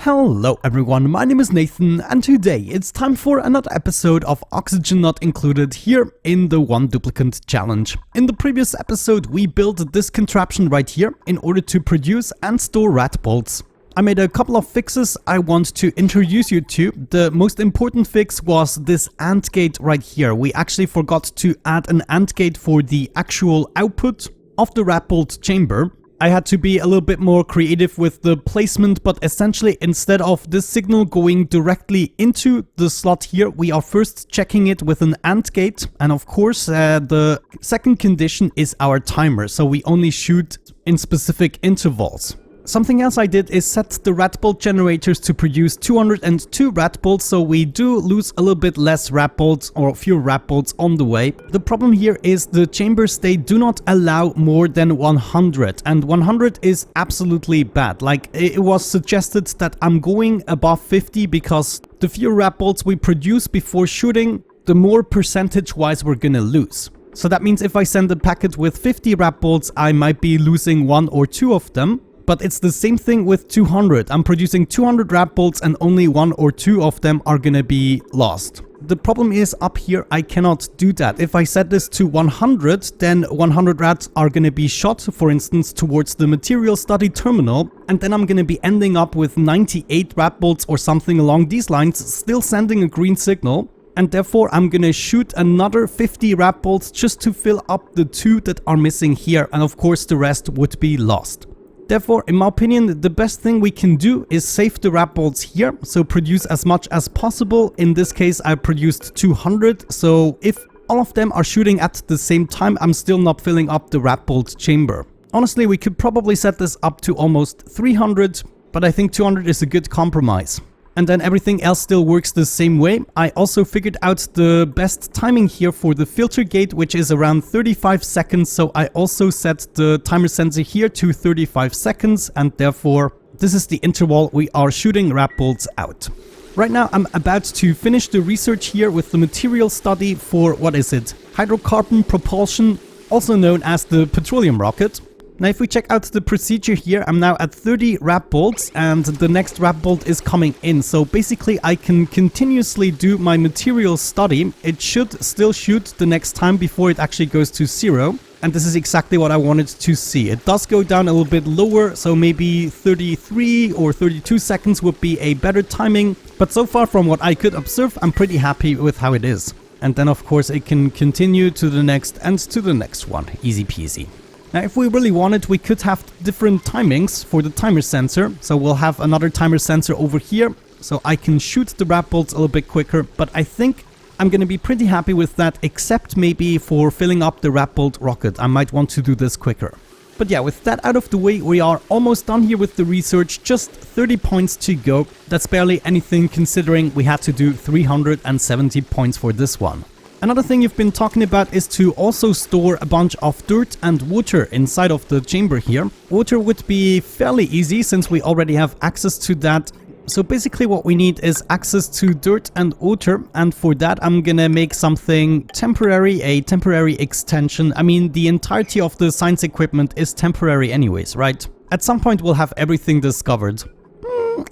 Hello everyone, my name is Nathan and today it's time for another episode of Oxygen Not Included here in the One Duplicant Challenge. In the previous episode we built this contraption right here in order to produce and store Radbolts. I made a couple of fixes I want to introduce you to. The most important fix was this AND gate right here. We actually forgot to add an AND gate for the actual output of the Radbolt chamber. I had to be a little bit more creative with the placement, but essentially instead of this signal going directly into the slot here, we are first checking it with an AND gate. And of course, the second condition is our timer, so we only shoot in specific intervals. Something else I did is set the Radbolt generators to produce 202 Radbolts, so we do lose a little bit less Radbolts or fewer Radbolts on the way. The problem here is the chambers, they do not allow more than 100, and 100 is absolutely bad. Like, it was suggested that I'm going above 50 because the fewer Radbolts we produce before shooting, the more percentage-wise we're gonna lose. So that means if I send a packet with 50 Radbolts, I might be losing 1 or 2 of them. But it's the same thing with 200. I'm producing 200 Radbolts and only 1 or 2 of them are gonna be lost. The problem is up here I cannot do that. If I set this to 100, then 100 Rads are gonna be shot, for instance, towards the material study terminal, and then I'm gonna be ending up with 98 Radbolts or something along these lines, still sending a green signal. And therefore I'm gonna shoot another 50 Radbolts just to fill up the 2 that are missing here, and of course the rest would be lost. Therefore, in my opinion, the best thing we can do is save the Radbolts here, so produce as much as possible. In this case, I produced 200, so if all of them are shooting at the same time, I'm still not filling up the Radbolt chamber. Honestly, we could probably set this up to almost 300, but I think 200 is a good compromise. And then everything else still works the same way. I also figured out the best timing here for the filter gate, which is around 35 seconds. So I also set the timer sensor here to 35 seconds. And therefore, this is the interval we are shooting Radbolts out. Right now, I'm about to finish the research here with the material study for, what is it? Hydrocarbon propulsion, also known as the petroleum rocket. Now if we check out the procedure here, I'm now at 30 Radbolts and the next Radbolt is coming in. So basically I can continuously do my material study. It should still shoot the next time before it actually goes to 0. And this is exactly what I wanted to see. It does go down a little bit lower, so maybe 33 or 32 seconds would be a better timing. But so far from what I could observe, I'm pretty happy with how it is. And then of course it can continue to the next and to the next one. Easy peasy. Now if we really wanted, we could have different timings for the timer sensor. So we'll have another timer sensor over here, so I can shoot the Radbolts a little bit quicker. But I think I'm going to be pretty happy with that, except maybe for filling up the Radbolt rocket. I might want to do this quicker. But yeah, with that out of the way, we are almost done here with the research. Just 30 points to go. That's barely anything considering we had to do 370 points for this one. Another thing you've been talking about is to also store a bunch of dirt and water inside of the chamber here. Water would be fairly easy since we already have access to that. So basically what we need is access to dirt and water, and for that I'm gonna make something temporary, a temporary extension. I mean, the entirety of the science equipment is temporary anyways, right? At some point we'll have everything discovered.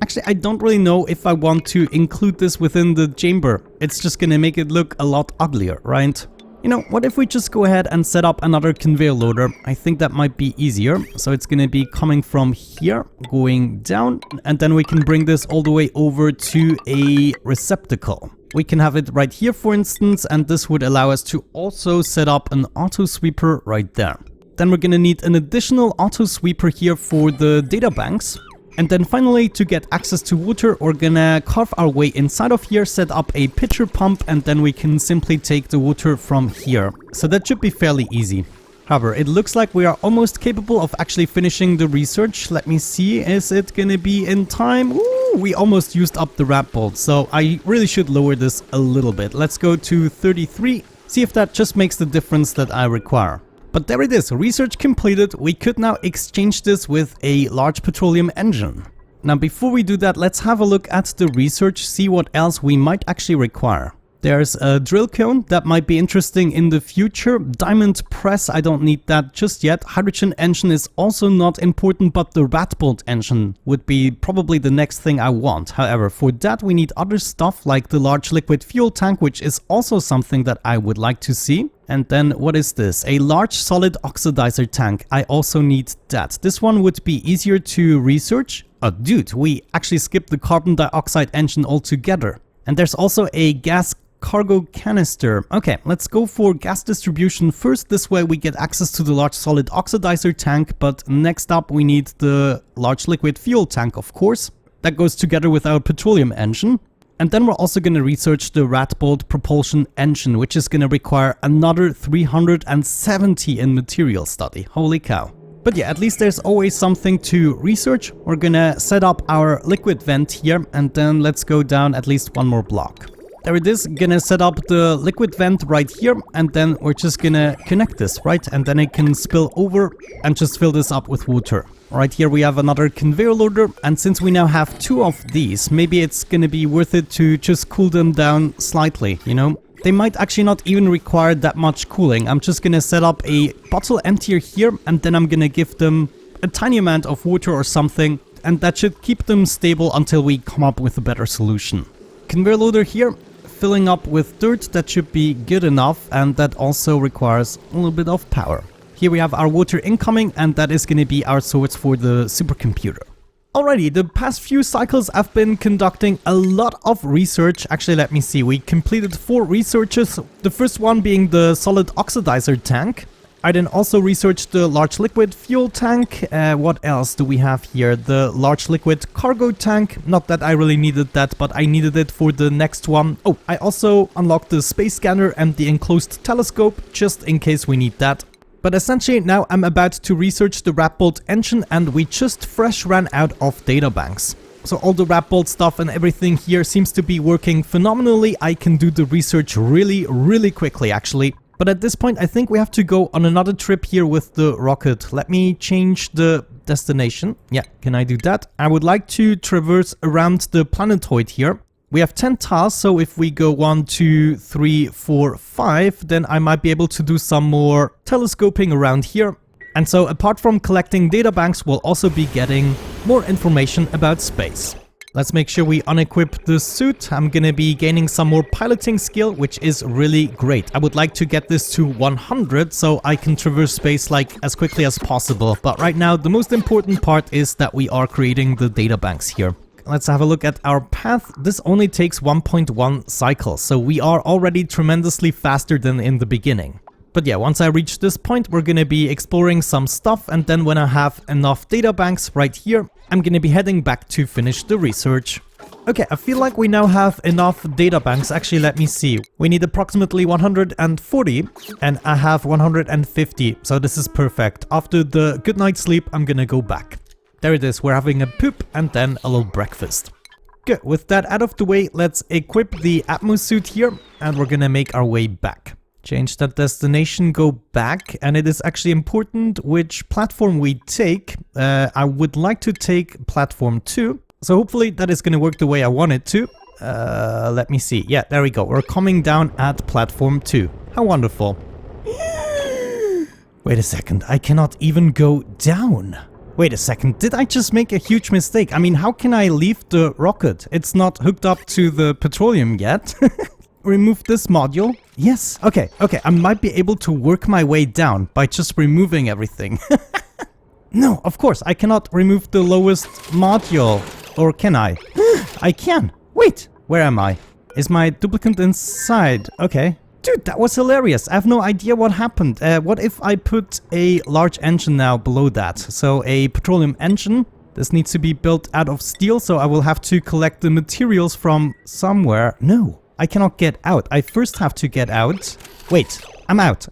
Actually, I don't really know if I want to include this within the chamber. It's just gonna make it look a lot uglier, right? You know, what if we just go ahead and set up another conveyor loader? I think that might be easier. So it's gonna be coming from here, going down, and then we can bring this all the way over to a receptacle. We can have it right here, for instance, and this would allow us to also set up an auto sweeper right there. Then we're gonna need an additional auto sweeper here for the data banks. And then finally, to get access to water, we're gonna carve our way inside of here, set up a pitcher pump, and then we can simply take the water from here. So that should be fairly easy. However, it looks like we are almost capable of actually finishing the research. Let me see, is it gonna be in time? Ooh, we almost used up the Radbolt, so I really should lower this a little bit. Let's go to 33, see if that just makes the difference that I require. But there it is, research completed. We could now exchange this with a large petroleum engine. Now before we do that, let's have a look at the research, see what else we might actually require. There's a drill cone that might be interesting in the future. Diamond press, I don't need that just yet. Hydrogen engine is also not important, but the Radbolt engine would be probably the next thing I want. However, for that we need other stuff like the large liquid fuel tank, which is also something that I would like to see. And then what is this? A large solid oxidizer tank. I also need that. This one would be easier to research. Oh dude, we actually skipped the carbon dioxide engine altogether. And there's also a gas cargo canister. Okay, let's go for gas distribution first. This way we get access to the large solid oxidizer tank, but next up we need the large liquid fuel tank, of course. That goes together with our petroleum engine. And then we're also going to research the Radbolt propulsion engine, which is going to require another 370 in material study. Holy cow. But yeah, at least there's always something to research. We're going to set up our liquid vent here, and then let's go down at least one more block. There it is, gonna set up the liquid vent right here, and then we're just gonna connect this, right? And then it can spill over and just fill this up with water. Right here we have another conveyor loader, and since we now have 2 of these, maybe it's gonna be worth it to just cool them down slightly, you know? They might actually not even require that much cooling. I'm just gonna set up a bottle emptier here, and then I'm gonna give them a tiny amount of water or something, and that should keep them stable until we come up with a better solution. Conveyor loader here, filling up with dirt. That should be good enough, and that also requires a little bit of power. Here we have our water incoming, and that is going to be our source for the supercomputer. Alrighty, the past few cycles I've been conducting a lot of research. Actually, let me see, we completed 4 researches. The first one being the solid oxidizer tank. I then also researched the large liquid fuel tank. What else do we have here? The large liquid cargo tank. Not that I really needed that, but I needed it for the next one. Oh, I also unlocked the space scanner and the enclosed telescope, just in case we need that. But essentially now I'm about to research the Radbolt engine, and we just fresh ran out of databanks. So all the Radbolt stuff and everything here seems to be working phenomenally. I can do the research really quickly actually. But at this point, I think we have to go on another trip here with the rocket. Let me change the destination. Yeah, can I do that? I would like to traverse around the planetoid here. We have 10 tasks, so if we go 1, 2, 3, 4, 5, then I might be able to do some more telescoping around here. And so apart from collecting databanks, we'll also be getting more information about space. Let's make sure we unequip the suit. I'm gonna be gaining some more piloting skill, which is really great. I would like to get this to 100 so I can traverse space like as quickly as possible. But right now, the most important part is that we are creating the databanks here. Let's have a look at our path. This only takes 1.1 cycles, so we are already tremendously faster than in the beginning. But yeah, once I reach this point, we're gonna be exploring some stuff, and then when I have enough databanks right here, I'm gonna be heading back to finish the research. Okay, I feel like we now have enough databanks. Actually, let me see. We need approximately 140, and I have 150, so this is perfect. After the good night's sleep, I'm gonna go back. There it is, we're having a poop and then a little breakfast. Good, with that out of the way, let's equip the Atmos suit here, and we're gonna make our way back. Change that destination, go back, and it is actually important which platform we take. I would like to take platform 2, so hopefully that is going to work the way I want it to. Let me see. Yeah, there we go. We're coming down at platform 2. How wonderful. Wait a second, I cannot even go down. Wait a second, did I just make a huge mistake? I mean, how can I leave the rocket? It's not hooked up to the petroleum yet. Remove this module. Yes, okay, I might be able to work my way down by just removing everything. No, of course, I cannot remove the lowest module. Or can I? I can. Wait, where am I? Is my duplicate inside? Okay. Dude, that was hilarious. I have no idea what happened. What if I put a large engine now below that? So a petroleum engine. This needs to be built out of steel, so I will have to collect the materials from somewhere. No. I cannot get out. I first have to get out. Wait, I'm out.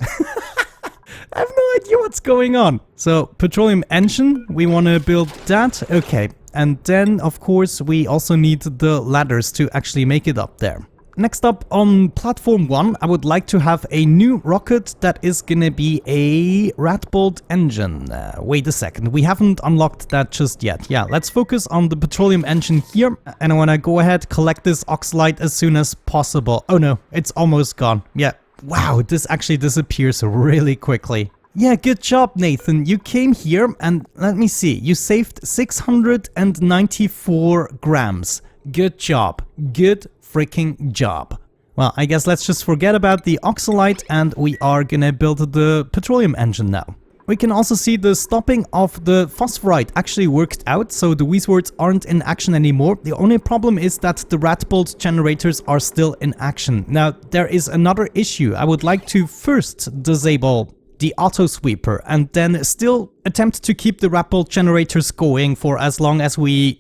I have no idea what's going on. So, petroleum engine, we want to build that. Okay, and then, of course, we also need the ladders to actually make it up there. Next up on platform 1, I would like to have a new rocket that is gonna be a Radbolt engine. Wait a second, we haven't unlocked that just yet. Yeah, let's focus on the petroleum engine here, and I wanna go ahead, collect this oxalite as soon as possible. Oh no, it's almost gone. Yeah, wow, this actually disappears really quickly. Yeah, good job, Nathan. You came here and let me see, you saved 694 grams. Good job. Good freaking job. Well, I guess let's just forget about the oxalite and we are gonna build the petroleum engine now. We can also see the stopping of the phosphorite actually worked out, so the Weezwards aren't in action anymore. The only problem is that the Radbolt generators are still in action. Now, there is another issue. I would like to first disable the auto sweeper and then still attempt to keep the Radbolt generators going for as long as we,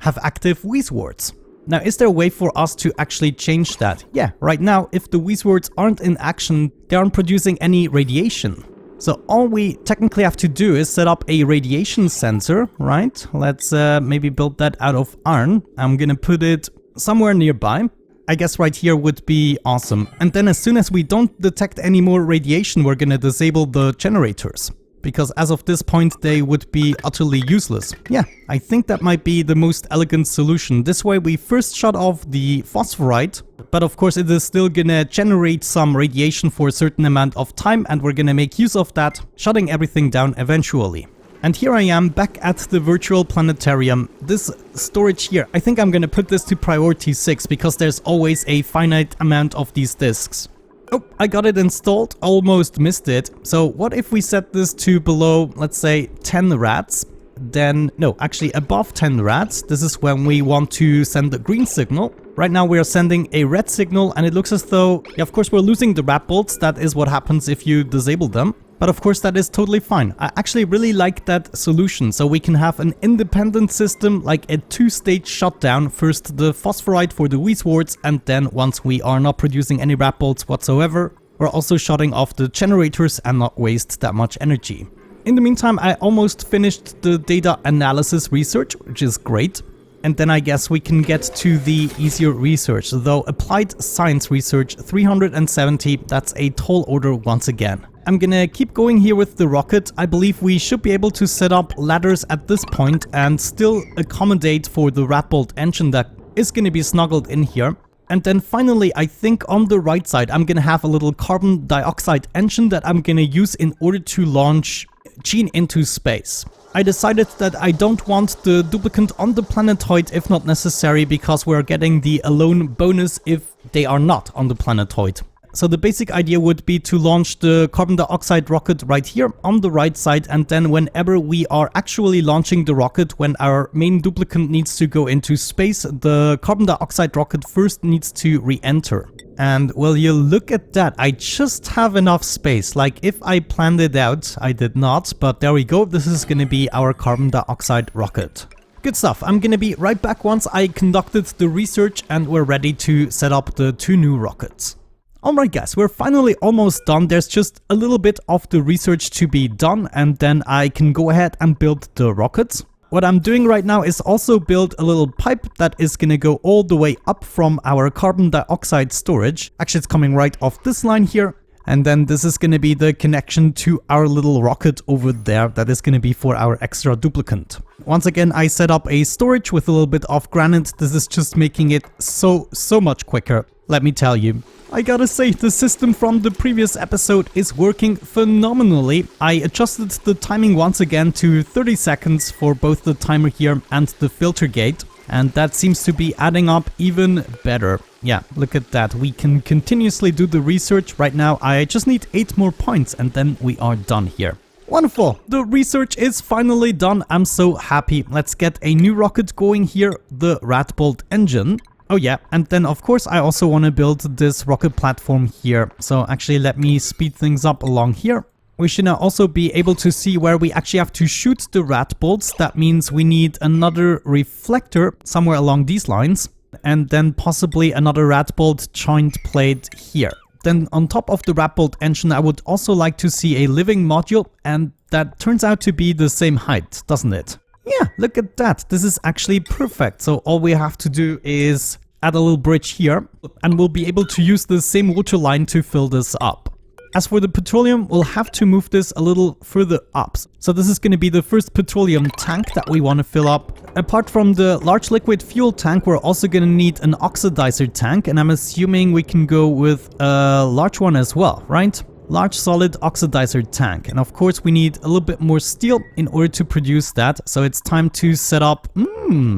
have active Weezwards. Now, is there a way for us to actually change that? Yeah, right now, if the Weezwards aren't in action, they aren't producing any radiation. So all we technically have to do is set up a radiation sensor, right? Let's maybe build that out of iron. I'm gonna put it somewhere nearby. I guess right here would be awesome. And then as soon as we don't detect any more radiation, we're gonna disable the generators. Because as of this point, they would be utterly useless. Yeah, I think that might be the most elegant solution. This way we first shut off the phosphorite, but of course it is still gonna generate some radiation for a certain amount of time, and we're gonna make use of that, shutting everything down eventually. And here I am back at the virtual planetarium. This storage here, I think I'm gonna put this to priority 6 because there's always a finite amount of these disks. Oh, I got it installed, almost missed it. So what if we set this to below, let's say 10 rads? Then, no, actually above 10 rads. This is when we want to send the green signal. Right now we are sending a red signal and it looks as though, yeah, of course we're losing the Radbolts. That is what happens if you disable them. But of course that is totally fine. I actually really like that solution. So we can have an independent system, like a 2-stage shutdown. First the phosphorite for the Weezwards, and then once we are not producing any Radbolts whatsoever, we're also shutting off the generators and not waste that much energy. In the meantime, I almost finished the data analysis research, which is great. And then I guess we can get to the easier research, though applied science research 370, that's a tall order once again. I'm gonna keep going here with the rocket. I believe we should be able to set up ladders at this point and still accommodate for the Radbolt engine that is gonna be snuggled in here. And then finally, I think on the right side, I'm gonna have a little carbon dioxide engine that I'm gonna use in order to launch Gene into space. I decided that I don't want the duplicant on the planetoid if not necessary, because we're getting the alone bonus if they are not on the planetoid. So the basic idea would be to launch the carbon dioxide rocket right here on the right side, and then whenever we are actually launching the rocket, when our main duplicant needs to go into space, the carbon dioxide rocket first needs to re-enter. And will you look at that, I just have enough space. Like if I planned it out, I did not, but there we go, this is gonna be our carbon dioxide rocket. Good stuff, I'm gonna be right back once I conducted the research and we're ready to set up the 2 new rockets. Alright guys, we're finally almost done. There's just a little bit of the research to be done and then I can go ahead and build the rockets. What I'm doing right now is also build a little pipe that is gonna go all the way up from our carbon dioxide storage. Actually, it's coming right off this line here. And then this is gonna be the connection to our little rocket over there that is gonna be for our extra duplicant. Once again, I set up a storage with a little bit of granite. This is just making it so much quicker, let me tell you. I gotta say, the system from the previous episode is working phenomenally. I adjusted the timing once again to 30 seconds for both the timer here and the filter gate. And that seems to be adding up even better. Yeah, look at that. We can continuously do the research. Right now, I just need 8 more points and then we are done here. Wonderful! The research is finally done. I'm so happy. Let's get a new rocket going here, the Radbolt engine. Oh yeah, and then of course I also want to build this rocket platform here. So actually let me speed things up along here. We should now also be able to see where we actually have to shoot the Radbolts. That means we need another reflector somewhere along these lines. And then possibly another Radbolt joint plate here. Then on top of the Radbolt engine, I would also like to see a living module. And that turns out to be the same height, doesn't it? Yeah, look at that. This is actually perfect. So all we have to do is add a little bridge here, and we'll be able to use the same water line to fill this up. As for the petroleum, we'll have to move this a little further up. So this is going to be the first petroleum tank that we want to fill up. Apart from the large liquid fuel tank, we're also going to need an oxidizer tank, and I'm assuming we can go with a large one as well, right? Large solid oxidizer tank. And of course we need a little bit more steel in order to produce that. So it's time to set up...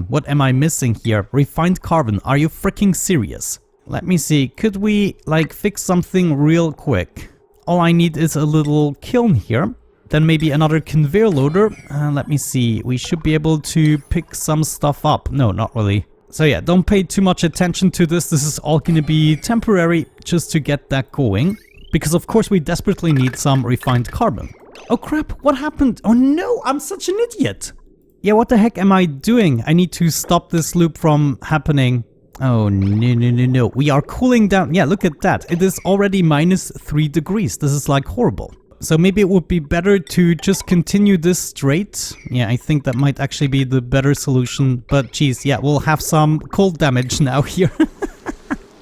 what am I missing here? Refined carbon. Are you freaking serious? Let me see. Could we like fix something real quick? All I need is a little kiln here. Then maybe another conveyor loader. Let me see. We should be able to pick some stuff up. No, not really. So yeah, don't pay too much attention to this. This is all going to be temporary just to get that going. Because of course we desperately need some refined carbon. Oh crap, what happened? Oh no, I'm such an idiot. Yeah, what the heck am I doing? I need to stop this loop from happening. Oh no. We are cooling down. Yeah, look at that. It is already -3 degrees. This is like horrible. So maybe it would be better to just continue this straight. Yeah, I think that might actually be the better solution. But geez, yeah, we'll have some cold damage now here.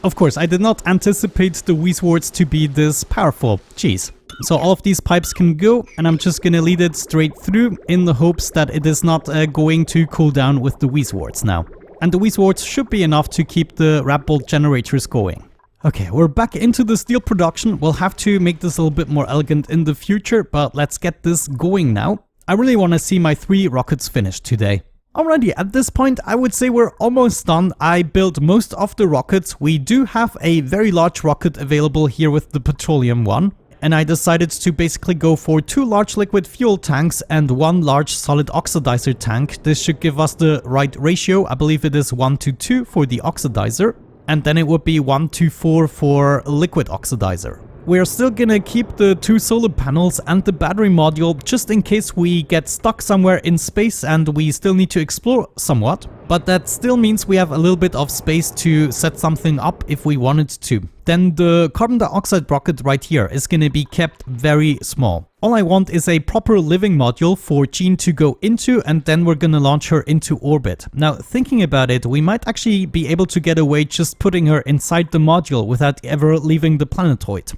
Of course, I did not anticipate the Weezewards to be this powerful. Jeez. So all of these pipes can go, and I'm just gonna lead it straight through in the hopes that it is not going to cool down with the Weezewards now. And the Weezewards should be enough to keep the Radbolt generators going. Okay, we're back into the steel production. We'll have to make this a little bit more elegant in the future, but let's get this going now. I really want to see my 3 rockets finished today. Alrighty, at this point I would say we're almost done. I built most of the rockets. We do have a very large rocket available here with the petroleum one. And I decided to basically go for 2 large liquid fuel tanks and 1 large solid oxidizer tank. This should give us the right ratio. I believe it is 1:2 for the oxidizer. And then it would be 1:4 for liquid oxidizer. We're still gonna keep the 2 solar panels and the battery module just in case we get stuck somewhere in space and we still need to explore somewhat. But that still means we have a little bit of space to set something up if we wanted to. Then the carbon dioxide rocket right here is gonna be kept very small. All I want is a proper living module for Jean to go into, and then we're gonna launch her into orbit. Now, thinking about it, we might actually be able to get away just putting her inside the module without ever leaving the planetoid.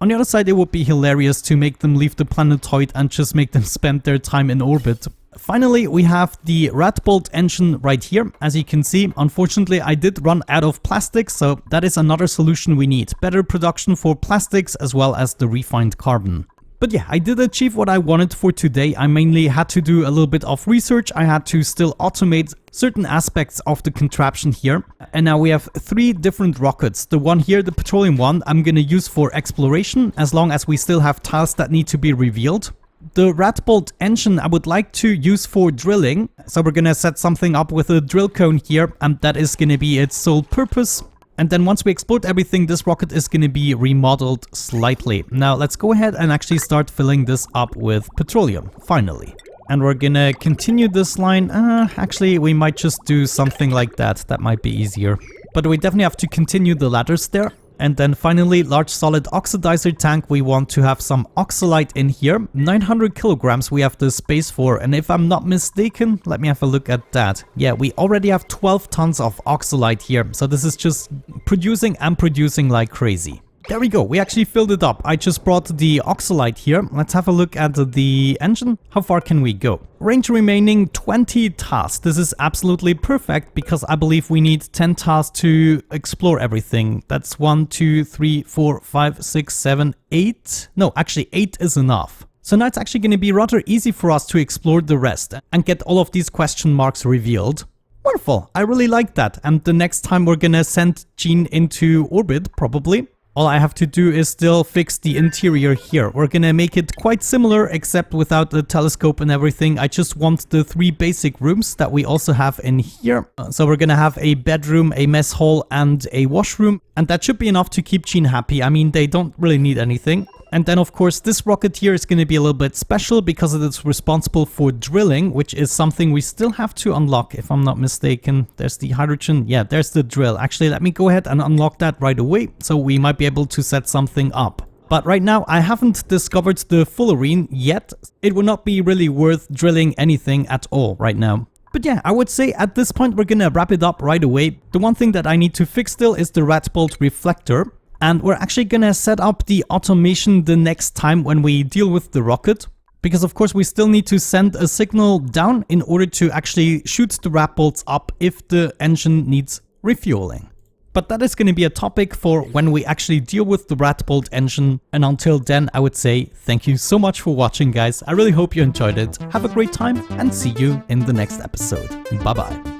On the other side, it would be hilarious to make them leave the planetoid and just make them spend their time in orbit. Finally, we have the Radbolt engine right here. As you can see, unfortunately, I did run out of plastics, so that is another solution we need. Better production for plastics as well as the refined carbon. But yeah, I did achieve what I wanted for today. I mainly had to do a little bit of research. I had to still automate certain aspects of the contraption here. And now we have 3 different rockets. The one here, the petroleum one, I'm gonna use for exploration, as long as we still have tiles that need to be revealed. The Radbolt engine I would like to use for drilling. So we're gonna set something up with a drill cone here, and that is gonna be its sole purpose. And then once we explode everything, this rocket is going to be remodeled slightly. Now let's go ahead and actually start filling this up with petroleum, finally. And we're going to continue this line. Actually, we might just do something like that. That might be easier. But we definitely have to continue the ladders there. And then finally, large solid oxidizer tank. We want to have some oxalite in here. 900 kilograms we have the space for. And if I'm not mistaken, let me have a look at that. Yeah, we already have 12 tons of oxalite here. So this is just producing and producing like crazy. There we go, we actually filled it up. I just brought the oxalite here. Let's have a look at the engine. How far can we go? Range remaining 20 tasks. This is absolutely perfect because I believe we need 10 tasks to explore everything. That's 1, 2, 3, 4, 5, 6, 7, 8. No, actually 8 is enough. So now it's actually going to be rather easy for us to explore the rest and get all of these question marks revealed. Wonderful, I really like that. And the next time we're gonna send Jean into orbit, probably. All I have to do is still fix the interior here. We're gonna make it quite similar, except without the telescope and everything. I just want the 3 basic rooms that we also have in here. So we're gonna have a bedroom, a mess hall, and a washroom. And that should be enough to keep Jean happy. I mean, they don't really need anything. And then, of course, this rocket here is going to be a little bit special because it is responsible for drilling, which is something we still have to unlock, if I'm not mistaken. There's the hydrogen. Yeah, there's the drill. Actually, let me go ahead and unlock that right away, so we might be able to set something up. But right now, I haven't discovered the fullerene yet. It would not be really worth drilling anything at all right now. But yeah, I would say at this point we're gonna wrap it up right away. The one thing that I need to fix still is the Radbolt reflector. And we're actually gonna set up the automation the next time when we deal with the rocket. Because of course we still need to send a signal down in order to actually shoot the Radbolts up if the engine needs refueling. But that is going to be a topic for when we actually deal with the Radbolt engine. And until then, I would say thank you so much for watching, guys. I really hope you enjoyed it. Have a great time and see you in the next episode. Bye bye.